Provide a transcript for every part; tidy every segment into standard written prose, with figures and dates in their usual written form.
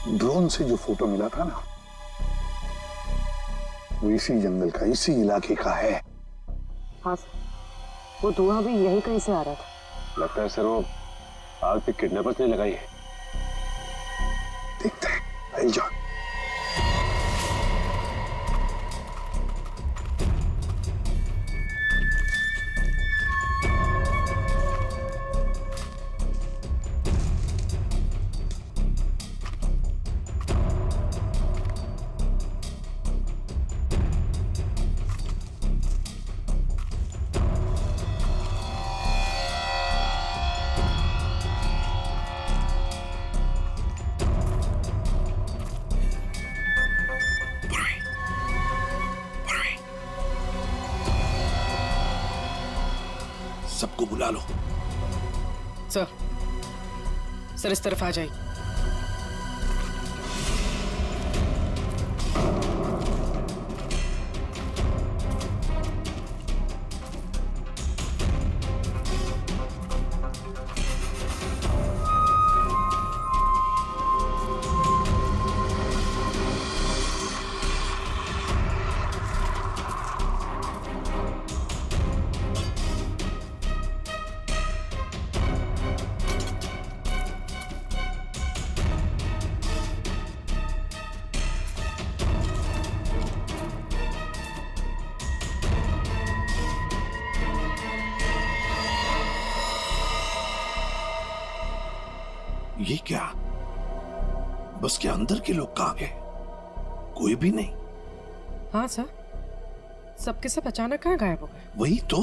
Drone से जो photo मिला था ना, वो इसी जंगल का, इसी इलाके का है। हाँ सर, वो धुआं भी यही कहीं से आ रहा था। लगता है सर वो आग पे किडनैपर्स ने लगाई है। देखते हैं, आई जा। सबको बुला लो। सर इस तरफ आ जाइए। ये क्या? बस के अंदर के लोग कहाँ गए? कोई भी नहीं। हाँ सर, सबके सब अचानक कहाँ गायब हो गए? वही तो।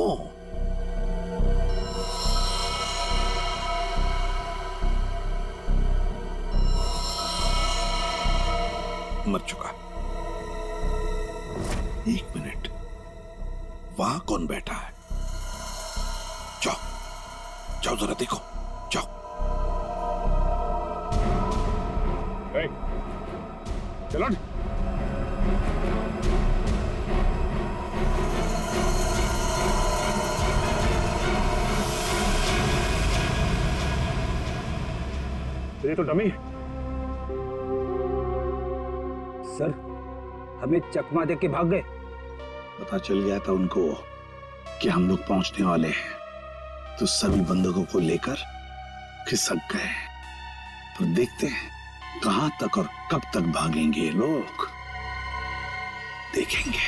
मर चुका। एक मिनट, वहां कौन बैठा है? जाओ जाओ जरा देखो, जाओ। चलो। ये तो डमी। सर, हमें चकमा दे के भाग गए। पता चल गया था उनको कि हम लोग पहुंचने वाले हैं, तो सभी बंदूकों को लेकर खिसक गए। तो देखते हैं कहां तक और कब तक भागेंगे ये लोग, देखेंगे।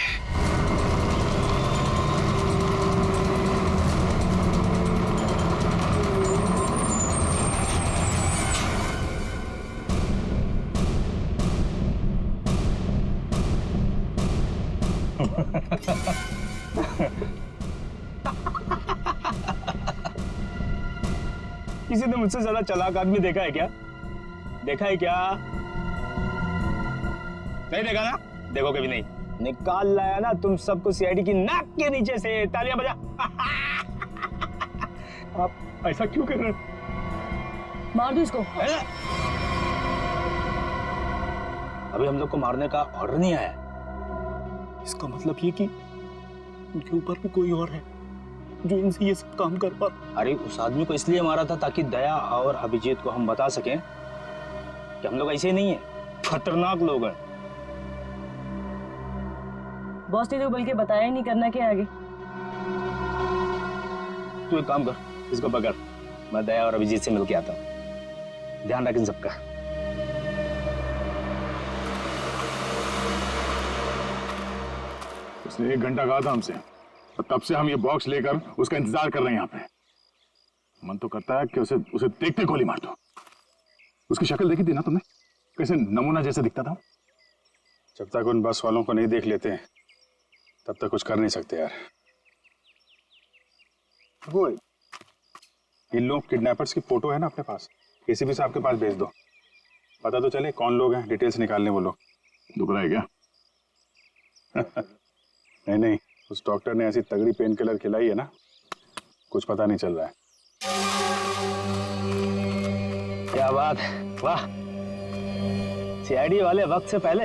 किसी ने मुझसे ज्यादा चालाक आदमी देखा है क्या? देखा है क्या? नहीं देखा ना? देखोगे भी नहीं। निकाल लाया ना तुम सबको सीआईडी की नाक के नीचे से। तालियां बजा। आप ऐसा क्यों कर रहे हो? मार दो इसको। अभी हम लोग को मारने का ऑर्डर नहीं आया। इसका मतलब ये कि उनके ऊपर भी कोई और है जो इनसे ये सब काम कर पा। अरे उस आदमी को इसलिए मारा था ताकि दया और अभिजीत को हम बता सकें कि हम लोग ऐसे नहीं है, खतरनाक लोग हैं। बॉस ने तो बल्कि बताया ही नहीं करना क्या आगे। तू एक काम कर, इसको पकड़, मैं दया और अभिजीत से मिलके आता हूँ। ध्यान रख इन सबका। उसने 1 घंटा कहा था हमसे, और तब से हम ये बॉक्स लेकर उसका इंतजार कर रहे हैं यहाँ पे। मन तो करता है कि उसे देखते गोली मार दो। उसकी शक्ल देखी थी ना तुमने, कैसे नमूना जैसे दिखता था। जब तक उन बस वालों को नहीं देख लेते तब तक कुछ कर नहीं सकते यार। वो इन लोग किडनैपर्स की फोटो है ना अपने पास, एसीपी साहब के पास भेज दो, पता तो चले कौन लोग हैं, डिटेल्स निकालने वो लोग। दुख रहा है क्या? नहीं नहीं, उस डॉक्टर ने ऐसी तगड़ी पेन किलर खिलाई है ना, कुछ पता नहीं चल रहा है। क्या बात, वाह। सीआईडी वाले वक्त से पहले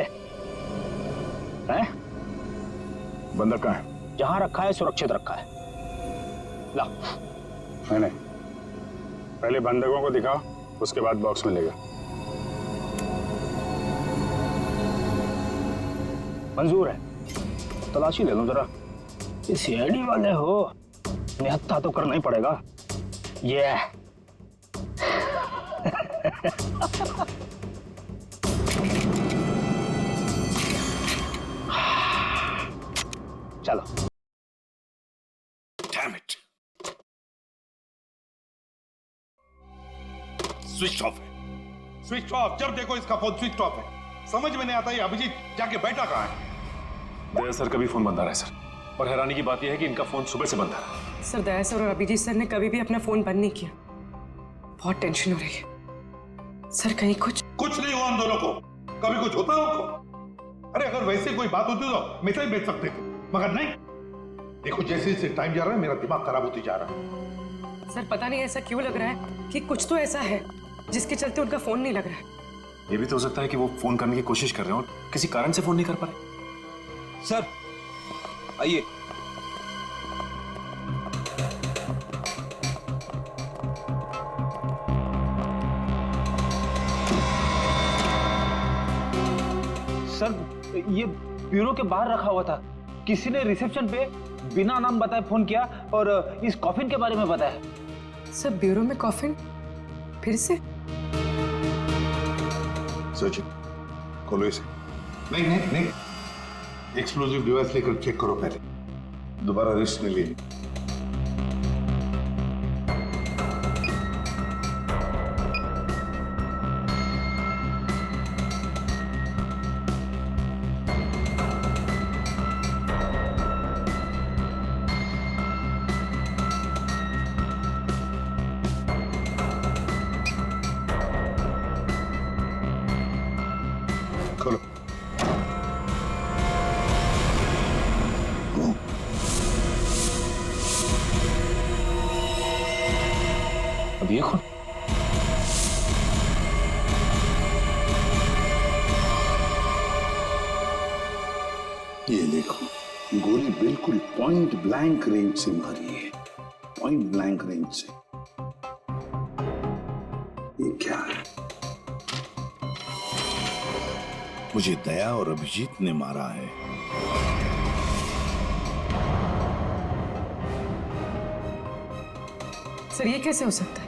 हैं? बंदक कहाँ है? जहां रखा है सुरक्षित रखा है। ला। नहीं नहीं, पहले बंदकों को दिखाओ, उसके बाद बॉक्स मिलेगा। मंजूर है, तलाशी ले लो जरा। ये सीआईडी वाले हो, निहत्था तो करना ही पड़ेगा। ये चलो। Damn it. स्विच ऑफ है। स्विच ऑफ, जब देखो इसका फोन स्विच ऑफ है। समझ में नहीं आता ये अभिजीत जाके बैठा कहाँ है। दया सर का भी फोन बंद आ रहा है सर, और हैरानी की बात यह है कि इनका फोन सुबह से बंद आ रहा है। सर दया सर और अभिजीत सर ने कभी भी अपना फोन बंद नहीं किया। बहुत टेंशन हो रही है सर, कहीं कुछ नहीं हुआ उन दोनों को। कभी कुछ होता है उनको? अरे अगर वैसे कोई बात होती तो मैसेज भेज सकते थे, मगर नहीं। देखो जैसे जैसे टाइम जा रहा है मेरा दिमाग खराब होती जा रहा है। सर पता नहीं ऐसा क्यों लग रहा है कि कुछ तो ऐसा है जिसके चलते उनका फोन नहीं लग रहा है। ये भी तो हो सकता है कि वो फोन करने की कोशिश कर रहे हैं और किसी कारण से फोन नहीं कर पा रहे। सर आइए। सर ये ब्यूरो के बाहर रखा हुआ था, किसी ने रिसेप्शन पे बिना नाम बताए फोन किया और इस कॉफिन के बारे में बताया। सर ब्यूरो में कॉफिन फिर से? सचिन खोलो इसे। नहीं नहीं नहीं, एक्सप्लोजिव डिवाइस लेकर चेक करो पहले, दोबारा रिस्क नहीं लेनी। खोलो। अब ये कौन? ये देखो, गोली बिल्कुल पॉइंट ब्लैंक रेंज से मारी है, पॉइंट ब्लैंक रेंज से। ये क्या है? मुझे दया और अभिजीत ने मारा है। सर ये कैसे हो सकता है?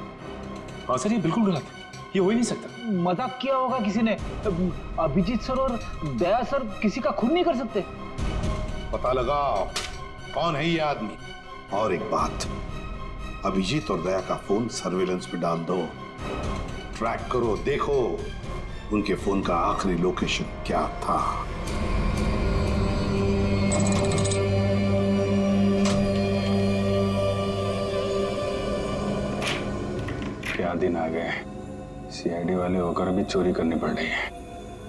हाँ सर, ये बिल्कुल गलत है, ये हो ही नहीं सकता। मजाक किया होगा किसी ने। अभिजीत सर और दया सर किसी का खून नहीं कर सकते। पता लगाओ कौन है ये आदमी। और एक बात, अभिजीत और दया का फोन सर्विलेंस पे डाल दो, ट्रैक करो, देखो उनके फोन का आखिरी लोकेशन क्या था। क्या दिन आ गए, सीआईडी वाले होकर भी चोरी करनी पड़ रही है।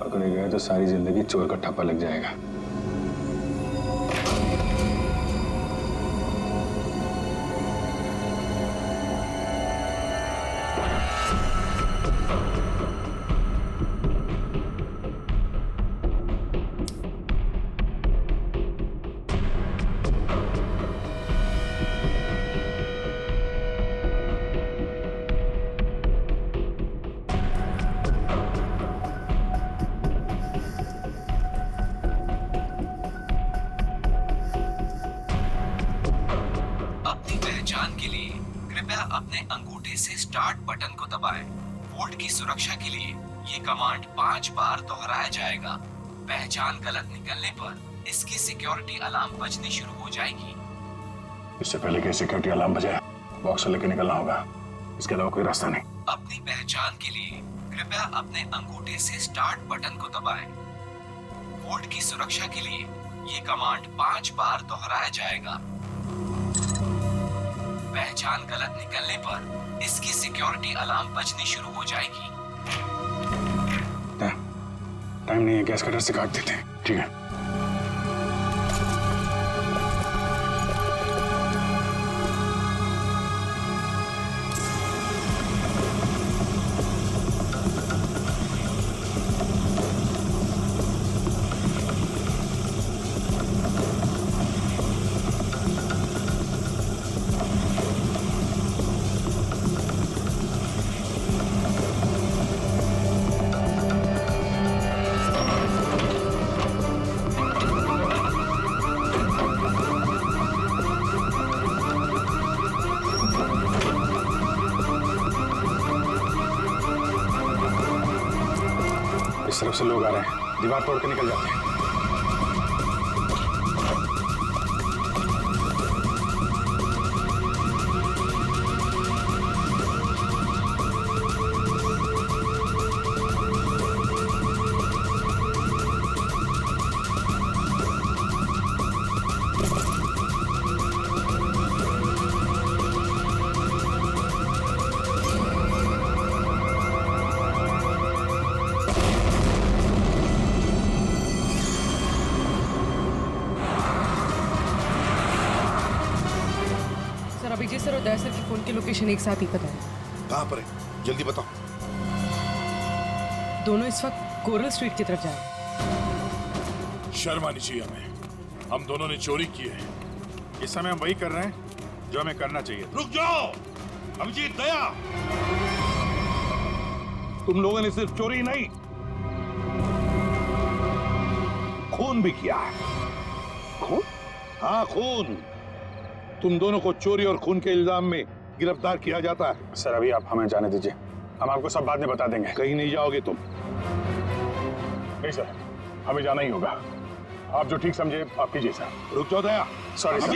पकड़े गए तो सारी जिंदगी चोर का ठप्पा लग जाएगा। अपने अंगूठे से स्टार्ट बटन को दबाएं। वोल्ट की सुरक्षा के लिए ये कमांड 5 बार दोहराया जाएगा। पहचान गलत निकलने पर इसकी सिक्योरिटी अलार्म बजनी शुरू हो जाएगी। इससे पहले कि सिक्योरिटी अलार्म बजे बॉक्स लेके निकलना होगा, इसके अलावा कोई रास्ता नहीं। अपनी पहचान के लिए कृपया अपने अंगूठे से स्टार्ट बटन को दबाएं। वोल्ट की सुरक्षा के लिए ये कमांड 5 बार दोहराया जाएगा। पहचान गलत निकलने पर इसकी सिक्योरिटी अलार्म बजनी शुरू हो जाएगी। टाइम नहीं है, गैस कटर से काट देते हैं। ठीक है। तरफ से लोग आ रहे हैं, दीवार तोड़ के निकल जाते हैं। सर अभिजीत सर और दया सर की फोन की लोकेशन एक साथ ही पता है। कहाँ पर है, जल्दी बताओ। दोनों इस वक्त कोरल स्ट्रीट की तरफ जा रहे हैं। शर्म आनी चाहिए हमें, हम दोनों ने चोरी की है। इस समय हम वही कर रहे हैं जो हमें करना चाहिए। रुक जाओ अभिजीत, दया, तुम लोगों ने सिर्फ चोरी नहीं, खून भी किया है। खून? हाँ खून। तुम दोनों को चोरी और खून के इल्जाम में गिरफ्तार किया जाता है। सर अभी आप हमें जाने दीजिए, हम आपको सब बाद में बता देंगे। कहीं नहीं जाओगे तुम। नहीं सर, हमें जाना ही होगा। आप जो ठीक समझे आप कीजिए सर। रुक जाओ दया। Sorry sir.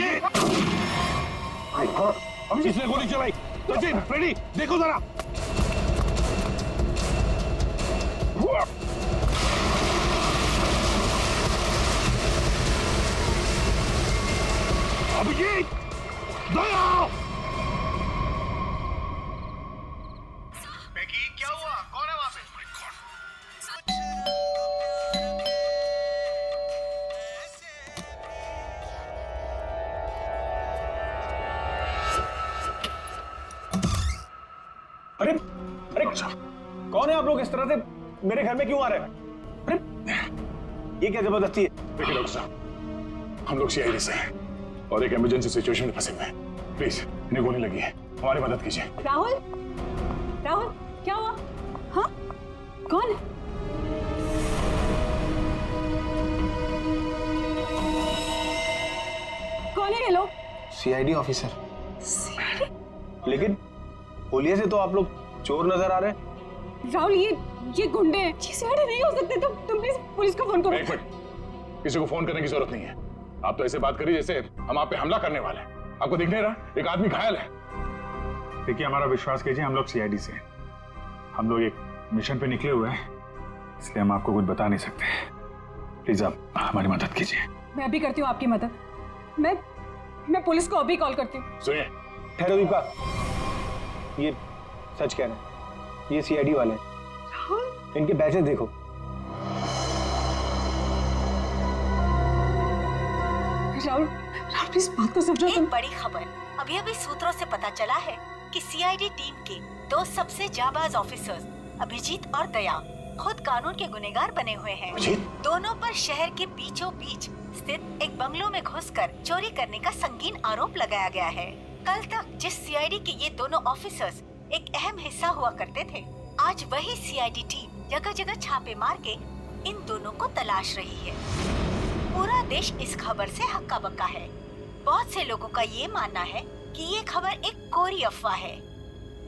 किसने गोली चलाई? सचिन, फ्रेडी, देखो जरा। अभिजीत, दया। क्या हुआ? कौन है वहां पे? अरे अरे कौन है आप लोग? इस तरह से मेरे घर में क्यों आ रहे हैं? अरे ये क्या जबरदस्ती है? देखिए डॉक्टर साहब, हम लोग सीआईडी से हैं और एक इमरजेंसी सिचुएशन में फंसे हुए हैं। प्लीज, इन्हें गोली लगी है, हमारी मदद कीजिए। राहुल, राहुल क्या हुआ? हाँ, कौन है? कौन है ये लोग? CID officer. लेकिन पुलिस से तो आप लोग चोर नजर आ रहे हैं। राहुल ये गुंडे हैं। ये सीआईडी नहीं हो सकते। तुम प्लीज पुलिस को फोन करो। एक मिनट, किसी को फोन करने की जरूरत नहीं है। आप तो ऐसे बात करिए जैसे हम आप पे हमला करने वाले हैं। आपको दिख नहीं रहा एक आदमी घायल है? देखिए हमारा विश्वास कीजिए, हम लोग सीआईडी से हैं। हम लोग एक मिशन पे निकले हुए हैं, इसलिए हम आपको कुछ बता नहीं सकते। प्लीज आप हमारी मदद कीजिए। मैं अभी करती हूँ आपकी मदद। मैं पुलिस को अभी कॉल करती हूँ। सुनिए, ठहरो दीपा, ये सच कह रहे हैं, ये सीआईडी वाले हैं। इनके बैचेस देखो। राहुल प्लीज बात तो समझो। एक बड़ी खबर अभी अभी सूत्रों से पता चला है कि सीआईडी टीम के दो सबसे जाबाज ऑफिसर्स अभिजीत और दया खुद कानून के गुनहगार बने हुए हैं। दोनों पर शहर के बीचों बीच स्थित एक बंगलों में घुसकर चोरी करने का संगीन आरोप लगाया गया है। कल तक जिस सीआईडी के ये दोनों ऑफिसर्स एक अहम हिस्सा हुआ करते थे, आज वही सीआईडी टीम जगह जगह छापे मार के इन दोनों को तलाश रही है। पूरा देश इस खबर से हक्का बक्का है। बहुत से लोगों का ये मानना है कि ये खबर एक कोरी अफवाह है।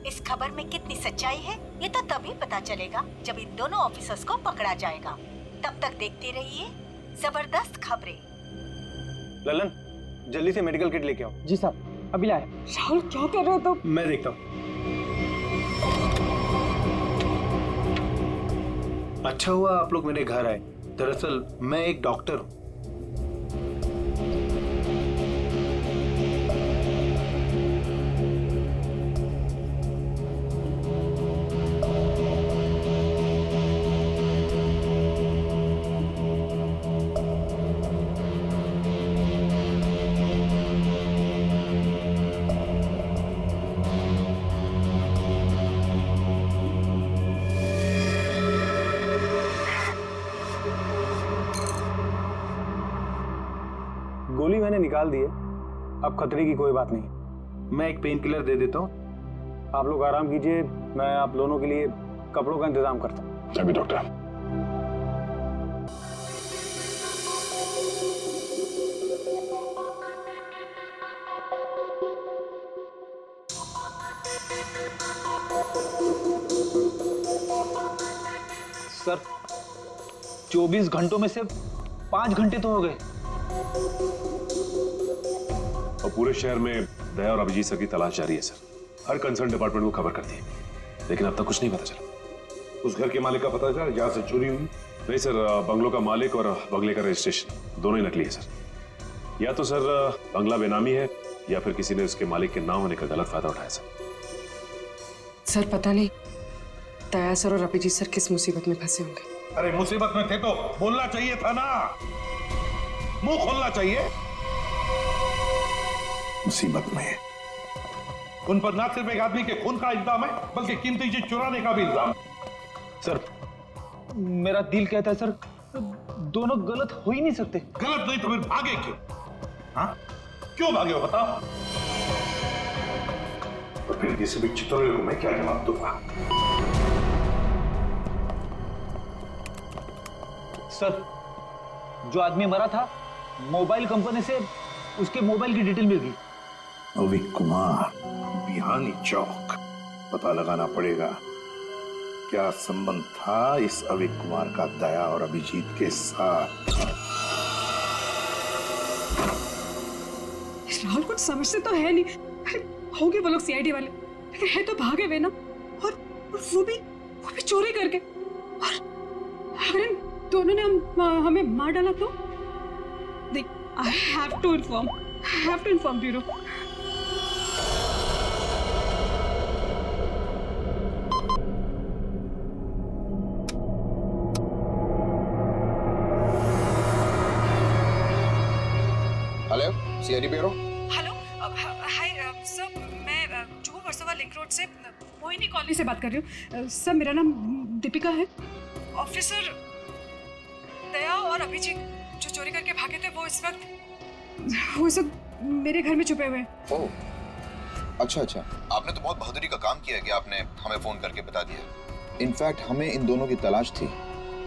इस खबर में कितनी सच्चाई है ये तो तभी पता चलेगा जब इन दोनों ऑफिसर्स को पकड़ा जाएगा। तब तक देखते रहिए जबरदस्त खबरें। ललन, जल्दी से मेडिकल किट लेके आओ। जी साहब, अभी लाए। राहुल क्या कर रहे हो तुम? मैं देखता हूँ। अच्छा हुआ आप लोग मेरे घर आए। दरअसल मैं एक डॉक्टर हूँ। गोली मैंने निकाल दी है, अब खतरे की कोई बात नहीं। मैं एक पेन किलर दे देता हूँ, आप लोग आराम कीजिए, मैं आप दोनों के लिए कपड़ों का इंतजाम करता हूँ। अभी डॉक्टर। सर 24 घंटों में से 5 घंटे तो हो गए। और पूरे शहर में दया और अभिजीत सर की तलाश जारी है सर। हर कंसर्न डिपार्टमेंट को खबर कर दी, लेकिन अब तक कुछ नहीं पता चला। उस घर के मालिक का पता चला जहां से चोरी हुई? नहीं सर, बंगलों का मालिक और बंगले का रजिस्ट्रेशन दोनों ही नकली है सर। या तो सर बंगला बेनामी है या फिर किसी ने उसके मालिक के ना होने का गलत फायदा उठाया सर पता नहीं दया सर और अभिजीत सर किस मुसीबत में फंसे होंगे। अरे मुसीबत में थे तो बोलना चाहिए था ना, मुंह खोलना चाहिए। मुसीबत में उन पर ना सिर्फ एक आदमी के खून का इल्जाम है बल्कि कीमती चीज चुराने का भी इल्जाम। सर मेरा दिल कहता है सर, दोनों गलत हो ही नहीं सकते। गलत नहीं तो फिर भागे क्यों? हाँ क्यों भागे हो बताओ? और फिर किसी भी चितौरे को मैं क्या जवाब दूंगा? सर जो आदमी मरा था मोबाइल कंपनी से उसके मोबाइल की डिटेल मिल गई। अविक कुमार, बिहानी चौक। पता लगाना पड़ेगा क्या संबंध था इस अविक कुमार का दया और अभिजीत के साथ। राहुल कुछ समझते तो है नहीं। हो गए वो लोग सीआईडी वाले, लेकिन है तो भागे हुए ना। और वो भी चोरी करके। और अगर इन दोनों ने हमें मार डाला तो देख, I have to inform bureau. Hello CID bureau. Hello hi sir, मैं जुहू वर्सोवा लिंक रोड से मोहिनी कॉलोनी से बात कर रही हूँ। सर मेरा नाम दीपिका है। ऑफिसर दया और अभिजीत जो चोरी करके भागे थे वो इस वक्त मेरे घर में छुपे हुए हैं। ओह अच्छा, आपने तो बहुत बहादुरी का काम किया कि आपने हमें फोन करके बता दिया। इनफैक्ट हमें इन दोनों की तलाश थी।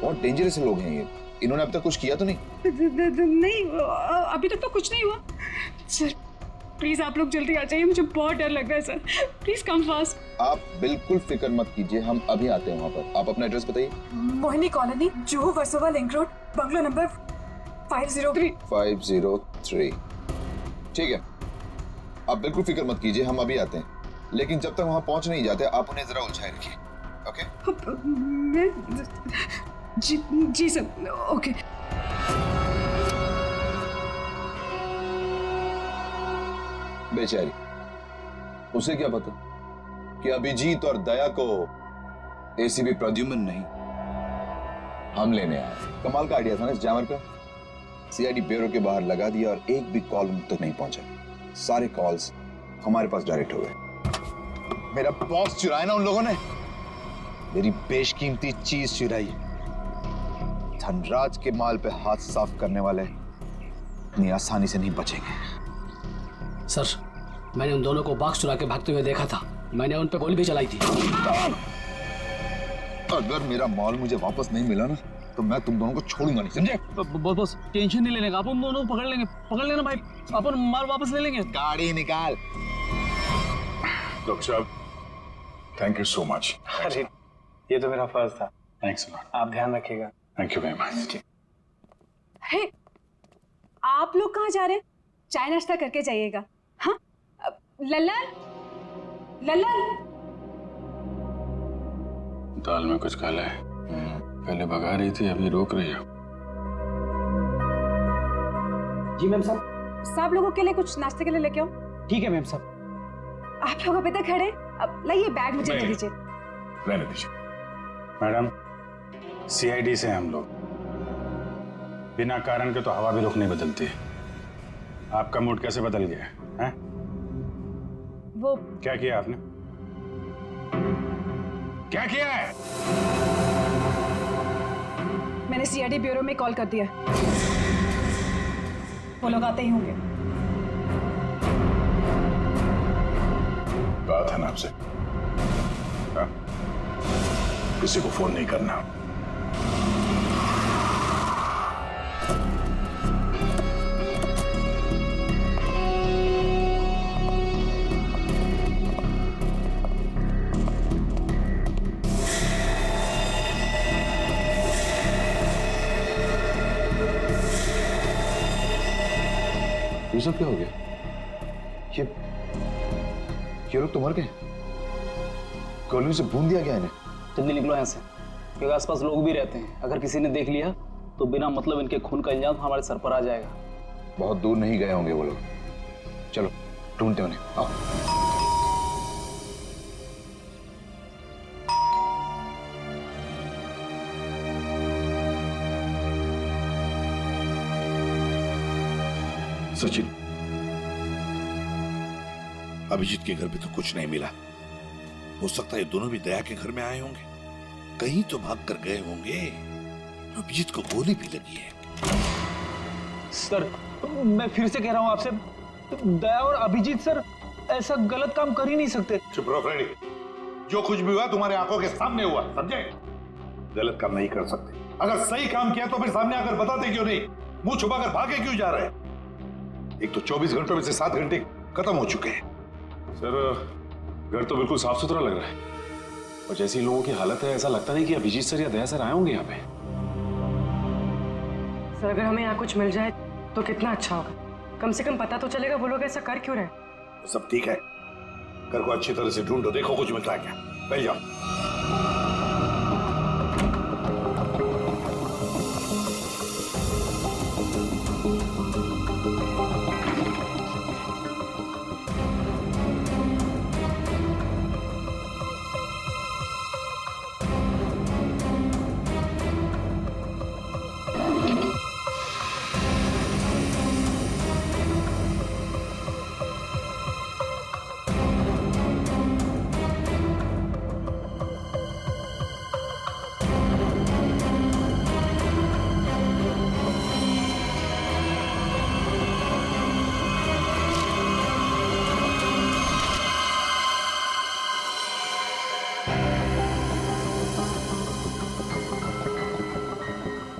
बहुत डेंजरस लोग हैं ये। इन्होंने अब तक कुछ किया तो नहीं? नहीं, अभी तक तो कुछ नहीं हुआ। सर प्लीज आप लोग जल्दी आ जाइए, मुझे बहुत डर लग रहा है सर। Please come fast. आप बिल्कुल फिक्र मत कीजिए, हम अभी आते हैं वहाँ पर। आप अपना एड्रेस बताइए। Mohini colony, Juhu Versova link road, bungalow number 503। ठीक है, आप बिल्कुल फिक्र मत कीजिए, हम अभी आते हैं। लेकिन जब तक वहाँ पहुँच नहीं जाते आप उन्हें जरा उलझाए रखिए। ओके? जी सर, ओके। बेचारी, उसे क्या पता कि अभिजीत और दया को एसीपी प्रद्युम्न नहीं हम लेने आए। कमाल का आइडिया था ना इस जैमर का। सीआईडी ब्यूरो के बाहर लगा दिया और एक भी कॉल उन तक नहीं पहुंचा। सारे कॉल्स हमारे पास डायरेक्ट हो गए। मेरा बॉस चुराया ना उन लोगों ने, मेरी बेशकीमती चीज चुराई। धनराज के माल पे हाथ साफ करने वाले इतनी आसानी से नहीं बचेंगे। सर मैंने उन दोनों को बॉक्स चुरा के भागते हुए देखा था। मैंने उन पे गोली भी चलाई थी। अगर मेरा माल मुझे वापस नहीं मिला ना तो मैं तुम दोनों को छोड़ूंगा नहीं, समझे? बस टेंशन नहीं लेने का, अपन दोनों पकड़ लेना भाई, अपन माल वापस ले लेंगे। गाड़ी निकाल। डॉक्टर साहब थैंक यू सो मच। अरे ये तो मेरा फर्ज था। Thanks lot. आप ध्यान रखिएगा। Thank you very much. Hey, आप लोग कहाँ जा रहे हैं? चाय नाश्ता करके जाइएगा। हाँ लल्लन, दाल में कुछ काला है। पहले भगा रही थी, अभी रोक रही है। जी मैम साहब। सब लोगों के लिए कुछ नाश्ते के लिए लेके आओ। ठीक है मैम साहब। आप लोग अभी तक खड़े? अब लाइए बैग मुझे दे दीजिए। रहने दीजिए मैडम, सीआईडी से हम लोग बिना कारण के तो हवा भी रुख नहीं बदलती। आपका मूड कैसे बदल गया है? वो क्या किया आपने? क्या किया है? मैंने सीआईडी ब्यूरो में कॉल कर दिया। वो लोग आते ही होंगे। कहा था ना आपसे, किसी को फोन नहीं करना। सब क्या हो गया? ये लोग तो मर गए। कॉलोनी से भून दिया गया इन्हें। जल्दी निकलो यहाँ से, क्योंकि आसपास लोग भी रहते हैं। अगर किसी ने देख लिया तो बिना मतलब इनके खून का इल्जाम हमारे सर पर आ जाएगा। बहुत दूर नहीं गए होंगे वो लोग। चलो ढूंढते उन्हें, आओ। सचिन, अभिजीत के घर पे तो कुछ नहीं मिला। हो सकता है दोनों भी दया के घर में आए होंगे, कहीं तो भाग कर गए होंगे। अभिजीत को गोली भी लगी है। सर, मैं फिर से कह रहा हूं आपसे, दया और अभिजीत सर ऐसा गलत काम कर ही नहीं सकते। चुप रहो फ्रेडी, जो कुछ भी हुआ तुम्हारे आंखों के सामने हुआ, समझे? गलत काम नहीं कर सकते। अगर सही काम किया तो फिर सामने आकर बताते क्यों नहीं? मुंह छुपाकर भागे क्यों जा रहे हैं? एक तो 24 घंटों में से 7 घंटे खत्म हो चुके हैं। सर, घर तो बिल्कुल साफ सुथरा लग रहा है और जैसी लोगों की हालत है, ऐसा लगता नहीं कि अभिजीत सर या दया सर आए होंगे यहाँ पे। सर, अगर हमें यहाँ कुछ मिल जाए तो कितना अच्छा होगा। कम से कम पता तो चलेगा वो लोग ऐसा कर क्यों रहे। सब ठीक है, घर को अच्छी तरह से ढूंढो, देखो कुछ मिलता है क्या। पहले जाओ।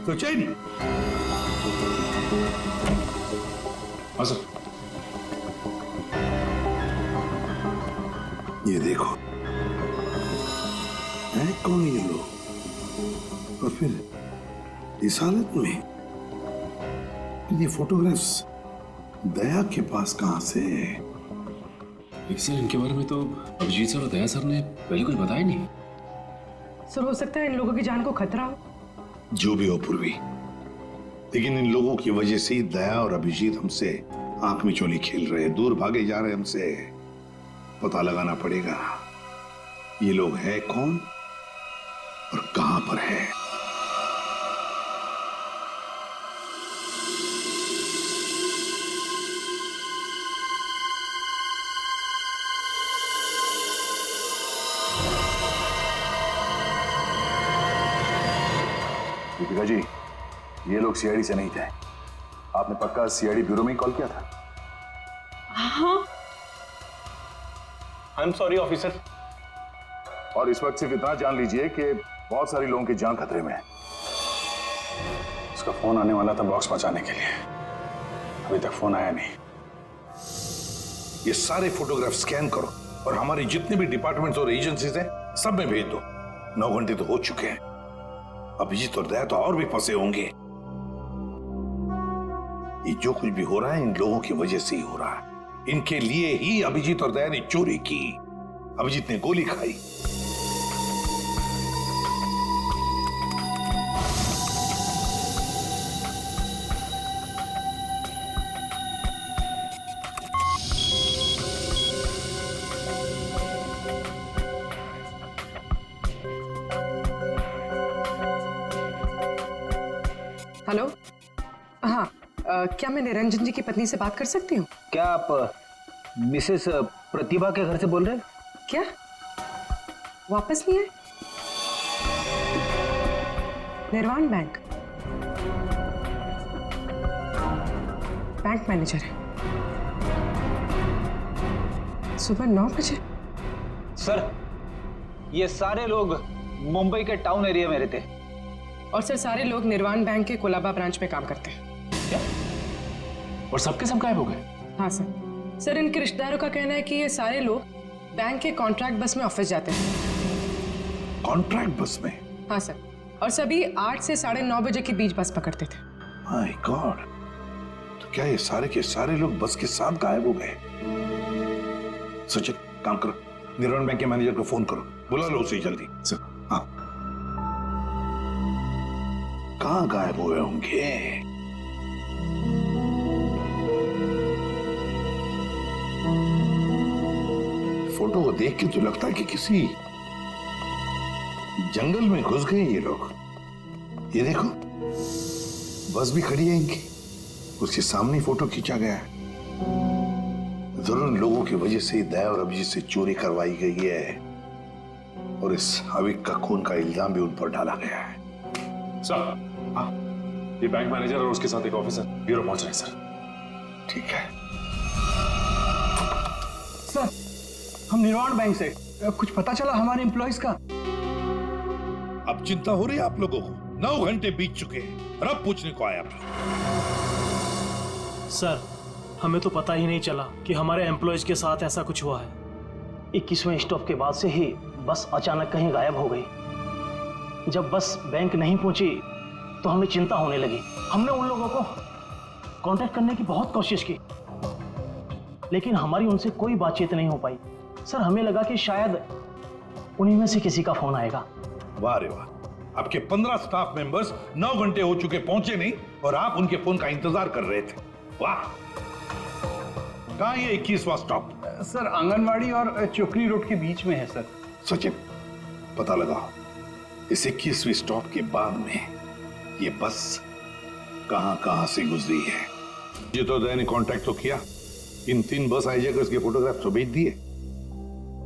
तो चैनी। हाँ सर। ये देखो, है कौन ये लोग? और फिर इस हालत में ये फोटोग्राफ्स दया के पास कहां से? सर, इनके बारे में तो अभिजीत सर और दया सर ने पहले कुछ बताया नहीं। सर, हो सकता है इन लोगों की जान को खतरा हो। जो भी हो पूर्वी, लेकिन इन लोगों की वजह से ही दया और अभिजीत हमसे आंख में चोली खेल रहे, दूर भागे जा रहे हमसे। पता लगाना पड़ेगा ये लोग है कौन और कहां पर है। दीपिका जी, ये लोग सीआईडी से नहीं थे। आपने पक्का सीआईडी ब्यूरो में ही कॉल किया था? हाँ। I am sorry officer. और इस वक्त सिर्फ इतना जान लीजिए कि बहुत सारे लोगों की जान खतरे में है। उसका फोन आने वाला था बॉक्स पहुंचाने के लिए, अभी तक फोन आया नहीं। ये सारे फोटोग्राफ स्कैन करो और हमारे जितने भी डिपार्टमेंट्स और एजेंसीज हैं सब में भेज दो। 9 घंटे तो हो चुके हैं। अभिजीत और दया तो और भी फंसे होंगे। ये जो कुछ भी हो रहा है इन लोगों की वजह से ही हो रहा है। इनके लिए ही अभिजीत और दया ने चोरी की। अभिजीत ने गोली खाई। हेलो, हाँ, क्या मैं निरंजन जी की पत्नी से बात कर सकती हूँ? क्या आप मिसेस प्रतिभा के घर से बोल रहे हैं? क्या वापस नहीं आए? निर्वाण बैंक मैनेजर है। सुबह 9 बजे। सर, ये सारे लोग मुंबई के टाउन एरिया में रहते हैं। और सर, सारे लोग निर्वाण बैंक के कोलाबा ब्रांच में काम करते हैं। क्या? और सबके सब गायब हो गए? हाँ सर। सर, इनके रिश्तेदारों का कहना है कि ये सारे लोग बैंक के कॉन्ट्रैक्ट बस में ऑफिस जाते हैं। कॉन्ट्रैक्ट बस में? हाँ सर, और सभी 8 से 9:30 बजे के बीच बस पकड़ते थे। माय गॉड, तो क्या ये सारे के सारे लोग बस के साथ गायब हो गए? सचिन, काम करो, निर्वाण बैंक के मैनेजर को फोन करो, बुला लो उसे जल्दी। हाँ, कहाँ गायब हुए होंगे? फोटो को देख के तो लगता है कि किसी जंगल में घुस गए ये लोग। ये देखो, बस भी खड़ी है इनकी, उसके सामने फोटो खींचा गया है। जरूर लोगों की वजह से दया और अभिजीत से चोरी करवाई गई है और इस अविक का खून का इल्जाम भी उन पर डाला गया है। सर, ये बैंक मैनेजर और उसके साथ एक ऑफिसर ब्यूरो पहुंच रहे हैं सर। ठीक है सर, हम निर्वाण बैंक से, कुछ पता चला हमारे एम्प्लॉइज का? अब चिंता हो रही है आप लोगों को? 9 घंटे बीत चुके हैं और अब पूछने को आया आप लोग। सर, हमें तो पता ही नहीं चला कि हमारे एम्प्लॉइज के साथ ऐसा कुछ हुआ है। 21वें स्टॉप के बाद से ही बस अचानक कहीं गायब हो गई। जब बस बैंक नहीं पहुंची तो हमें चिंता होने लगी। हमने उन लोगों को कांटेक्ट करने की बहुत कोशिश की, लेकिन हमारी उनसे कोई बातचीत नहीं हो पाई। सर, हमें लगा कि शायद उन्हीं में से किसी का फोन आएगा। वाह रे वाह, आपके 15 स्टाफ मेंबर्स 9 घंटे हो चुके पहुंचे नहीं और आप उनके फोन का इंतजार कर रहे थे। वाह, कहां ये 21वां स्टॉप? सर, आंगनवाड़ी और चोकरी रोड के बीच में है सर। सचिन, पता लगाओ इस 21वीं स्टॉप के बाद में ये बस कहां से गुजरी है। ये तो दया ने कांटेक्ट तो किया, इन 3 बस हाईजैकर्स के फोटोग्राफ तो भेज दिए।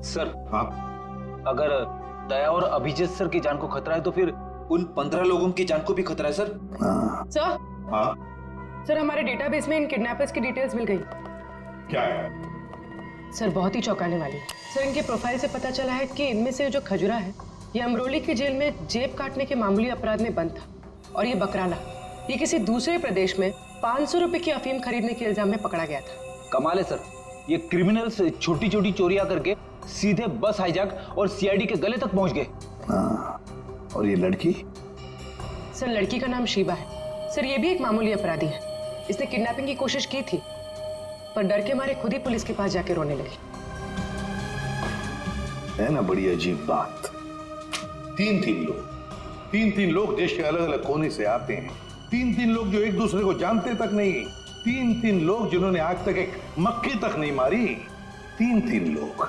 सर, हाँ, अगर दया और अभिजीत सर की जान को खतरा है तो फिर उन 15 लोगों की जान को भी खतरा है सर। सर, हाँ, सर, हमारे डेटाबेस में इन किडनैपर्स की डिटेल्स मिल गई। क्या है? सर, बहुत ही चौंकाने वाली। सर, इनके प्रोफाइल से पता चला है कि इनमें से जो खजुरा है ये अमरोली की जेल में जेब काटने के मामूली अपराध में बंद था, और ये बकराला ये किसी दूसरे प्रदेश में 500 रुपए की अफीम खरीदने के इल्जाम में पकड़ा गया था। कमाल है सर, ये क्रिमिनल्स छोटी छोटी चोरियां करके सीधे बस हाईजैक और सीआईडी के गले तक पहुंच गए। और ये लड़की? सर, लड़की का नाम शीबा है। सर, ये भी एक मामूली अपराधी है। इसने किडनैपिंग की कोशिश की थी, पर डर के मारे खुद ही पुलिस के पास जाके रोने लगी। है ना बड़ी अजीब बात। 3 लोग देश के अलग अलग कोने से आते हैं। 3 लोग जो एक दूसरे को जानते तक नहीं। 3 लोग जिन्होंने आज तक एक मक्खी तक नहीं मारी। 3 लोग,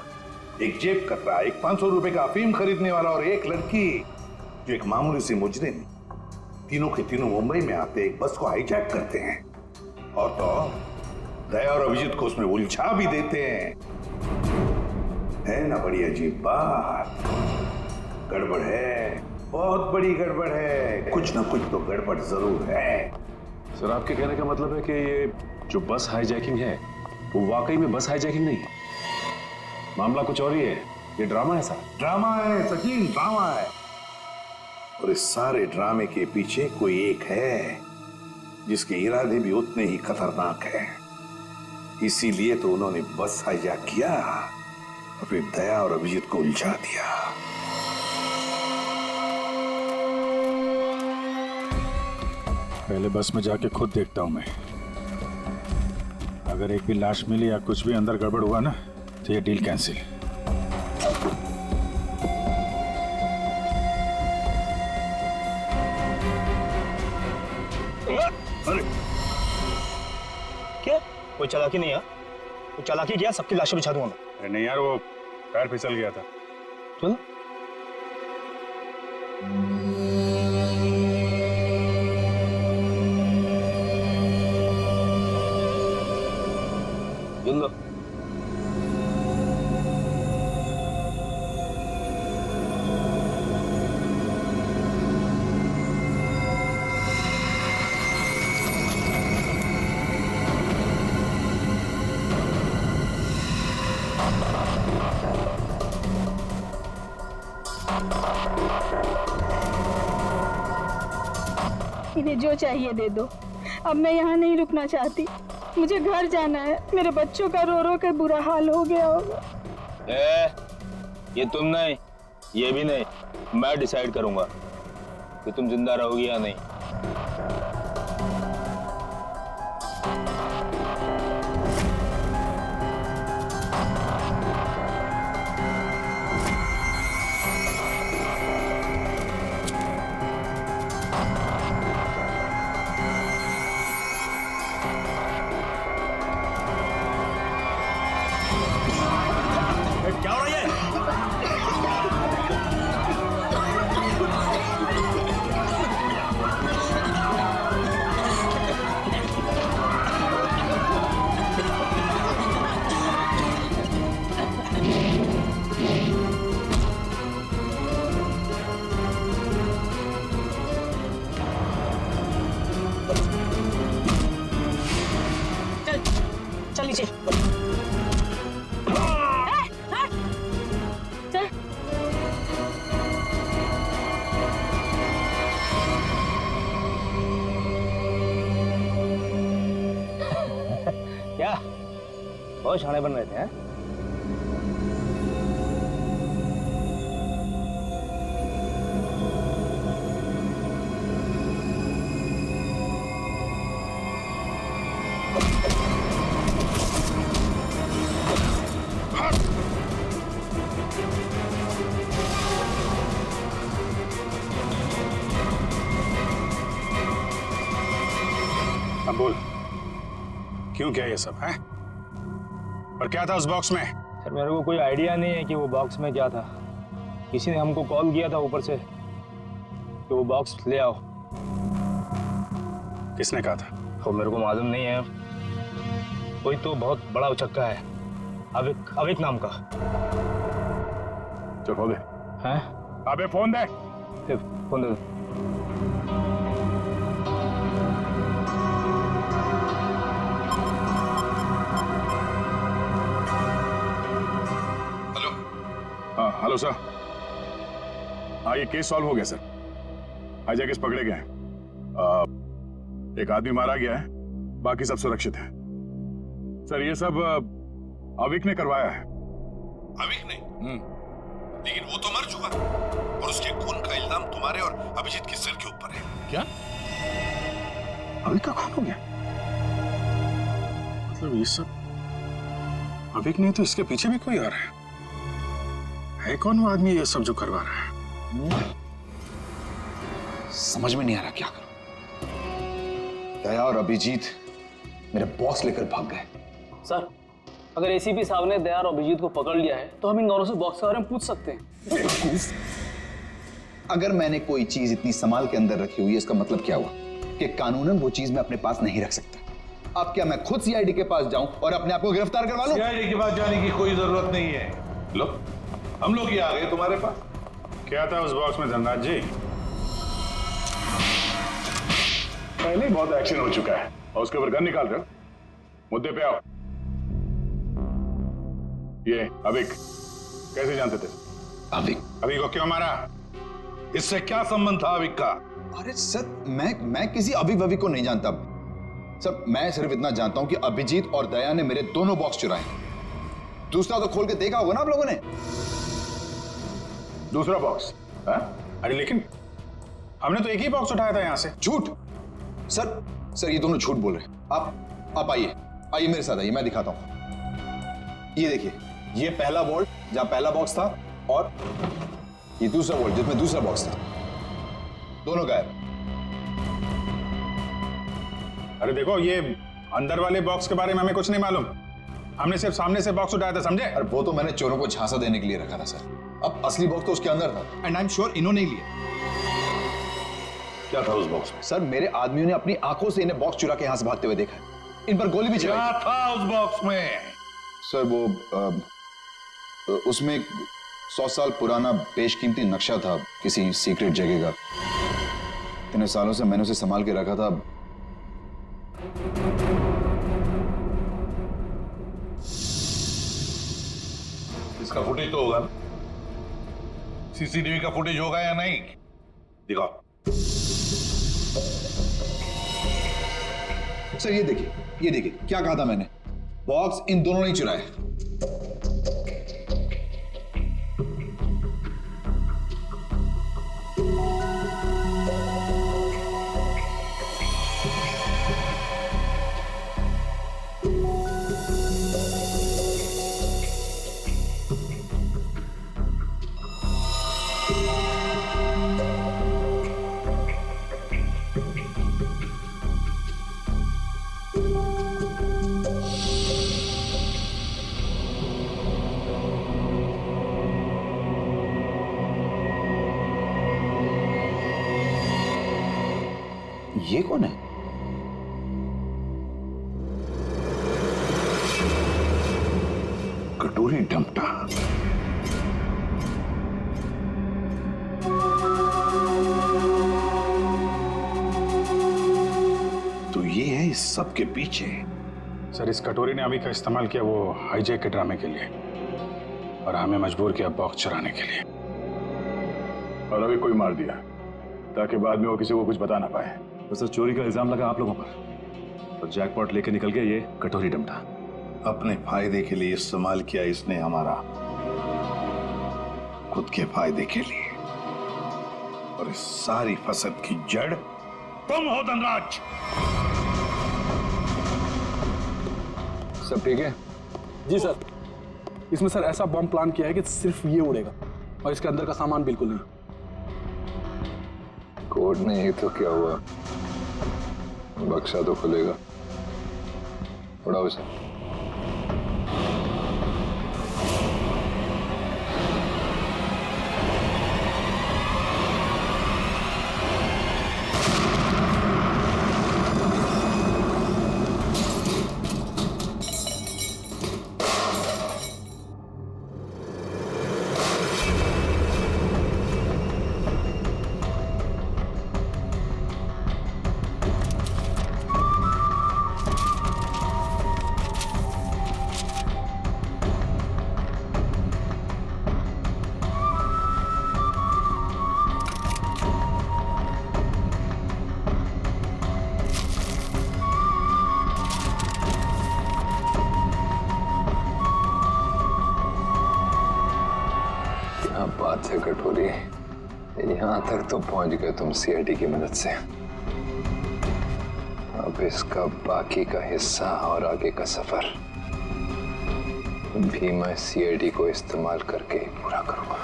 एक जेब कतरा, एक 500 रुपए का अफीम खरीदने वाला और एक लड़की जो एक मामूली सी मुजरिम। तीनों के तीनों मुंबई में आते एक बस को हाईजैक करते हैं और तो दया और अभिजीत को उसमें उलझा भी देते हैं। है ना बड़ी अजीब बात? गड़बड़ है, बहुत बड़ी गड़बड़ है। कुछ ना कुछ तो गड़बड़ जरूर है। सर, आपके कहने का मतलब है कि ये जो बस हाईजैकिंग है वो वाकई में बस हाईजैकिंग नहीं है, मामला कुछ और ही है। ये ड्रामा है सर। ड्रामा है सचिन, ड्रामा है। और इस सारे ड्रामे के पीछे कोई एक है जिसके इरादे भी उतने ही खतरनाक हैं। इसीलिए तो उन्होंने बस हाईजैक किया और फिर दया और अभिजीत को उलझा दिया। पहले बस में जाके खुद देखता हूं मैं। अगर एक भी लाश मिली या कुछ भी अंदर गड़बड़ हुआ ना तो ये डील कैंसिल। अरे क्या? कोई चालाकी नहीं है? कोई चालाकी किया? सबकी लाशें बिछा दूंगा मैं। अरे नहीं यार, वो पैर फिसल गया था। चलो। लो। इन्हें जो चाहिए दे दो। अब मैं यहाँ नहीं रुकना चाहती, मुझे घर जाना है। मेरे बच्चों का रो रो कर बुरा हाल हो गया होगा। ये तुम नहीं, ये भी नहीं, मैं डिसाइड करूंगा कि तुम जिंदा रहोगी या नहीं। बहुत शाणे बन रहे थे हैं? अब बोल, क्यों किया ये सब है? और क्या था उस बॉक्स में? सर मेरे को कोई आइडिया नहीं है कि वो बॉक्स में क्या था। किसी ने हमको कॉल किया था ऊपर से कि वो बॉक्स ले आओ। किसने कहा था? वो मेरे को मालूम नहीं है। कोई तो बहुत बड़ा उचक्का है, अविक नाम का। चल फोन दे। हैं? अबे फोन दे। फोन दे। Hello sir. हाँ ये केस सॉल्व हो गया सर। हाईजैकर्स पकड़े गए हैं। एक आदमी मारा गया है, बाकी सब सुरक्षित है। सर ये सब अविक ने करवाया है। अविक ने? लेकिन वो तो मर चुका और उसके खून का इल्जाम तुम्हारे और अभिजीत के सिर के ऊपर है। क्या? अविक का खून हो गया? मतलब ये सब अविक नहीं तो इसके पीछे भी कोई और है? कौन वो आदमी ये सब जो करवा रहा है? समझ में नहीं आ रहा क्या करूं। दया और अभिजीत मेरे बॉस लेकर भाग गए। सर अगर एसीपी साहब ने दया और अभिजीत को पकड़ लिया है तो हम इन दोनों से बॉक्स के बारे में पूछ सकते हैं। अगर मैंने कोई चीज इतनी संभाल के अंदर रखी हुई है, इसका मतलब क्या हुआ कि कानूनन वो चीज मैं अपने पास नहीं रख सकता। अब क्या मैं खुद सीआईडी के पास जाऊं और अपने आप को गिरफ्तार करवा लूं? सीआईडी के पास जाने की कोई जरूरत नहीं है। लो हम लोग ही आ गए तुम्हारे पास। क्या था उस बॉक्स में धनराज जी? पहले बहुत एक्शन हो चुका है और उसके ऊपर गन निकाल रहे हो। मुद्दे पे आओ। ये अविक कैसे जानते थे? अविक को क्यों मारा? इससे क्या संबंध था अविक का? अरे सर मैं किसी अविक को नहीं जानता सर। मैं सिर्फ इतना जानता हूं कि अभिजीत और दया ने मेरे दोनों बॉक्स चुराए। दूसरा तो खोल के देखा होगा ना आप लोगों ने। दूसरा बॉक्स? अरे लेकिन हमने तो एक ही बॉक्स उठाया था यहां से। झूठ सर ये दोनों झूठ बोल रहे हैं। आप आइए मेरे साथ आइए, मैं दिखाता हूं। ये देखिए, ये पहला वॉल्ट जहां पहला बॉक्स था और ये दूसरा वॉल्ट जिसमें दूसरा बॉक्स था। दोनों गायब। अरे देखो, ये अंदर वाले बॉक्स के बारे में हमें कुछ नहीं मालूम। हमने सिर्फ सामने से बॉक्स उठाया था, समझे? और वो तो मैंने चोरों को झांसा देने के लिए रखा था सर। अब असली बॉक्स तो उसके अंदर था एंड आई एम श्योर इन्होंने ही लिया। क्या था उस बॉक्स में? सर मेरे आदमियों ने अपनी आंखों से इन्हें बॉक्स चुरा के यहां से भागते हुए देखा है। इन पर गोली भी चलाई। क्या था उस बॉक्स में? सर वो उसमें 100 साल पुराना बेशकीमती नक्शा था किसी सीक्रेट जगह का। इतने सालों से मैंने उसे संभाल के रखा था। इसका फुटेज तो होगा ना? सीसीटीवी का फुटेज होगा या नहीं? दिखाओ। सर ये देखिए क्या कहा था मैंने। बॉक्स इन दोनों ने चुराए। ये कौन है? कटोरी डमटा। तो ये है इस सब के पीछे। सर इस कटोरी ने अभी का इस्तेमाल किया वो हाईजैक के ड्रामे के लिए और हमें मजबूर किया बॉक्स चुराने के लिए। और अभी कोई मार दिया ताकि बाद में वो किसी को कुछ बता ना पाए। तो सर चोरी का इल्जाम लगा आप लोगों पर और जैकपॉट लेके निकल गया ये कटोरी डमटा। अपने फायदे के लिए इस्तेमाल किया इसने हमारा, खुद के फायदे के लिए। और इस सारी फसद की जड़ तुम हो धनराज। सब ठीक है? जी सर। इसमें सर ऐसा बॉम्ब प्लान किया है कि सिर्फ ये उड़ेगा और इसके अंदर का सामान बिल्कुल नहीं। कोड नहीं तो क्या हुआ, बक्सा तो खुलेगा। उड़ाओ इसे। बात है कटोरी, यहां तक तो पहुंच गए तुम सीआईडी की मदद से। अब इसका बाकी का हिस्सा और आगे का सफर भी मैं सीआईडी को इस्तेमाल करके ही पूरा करूंगा।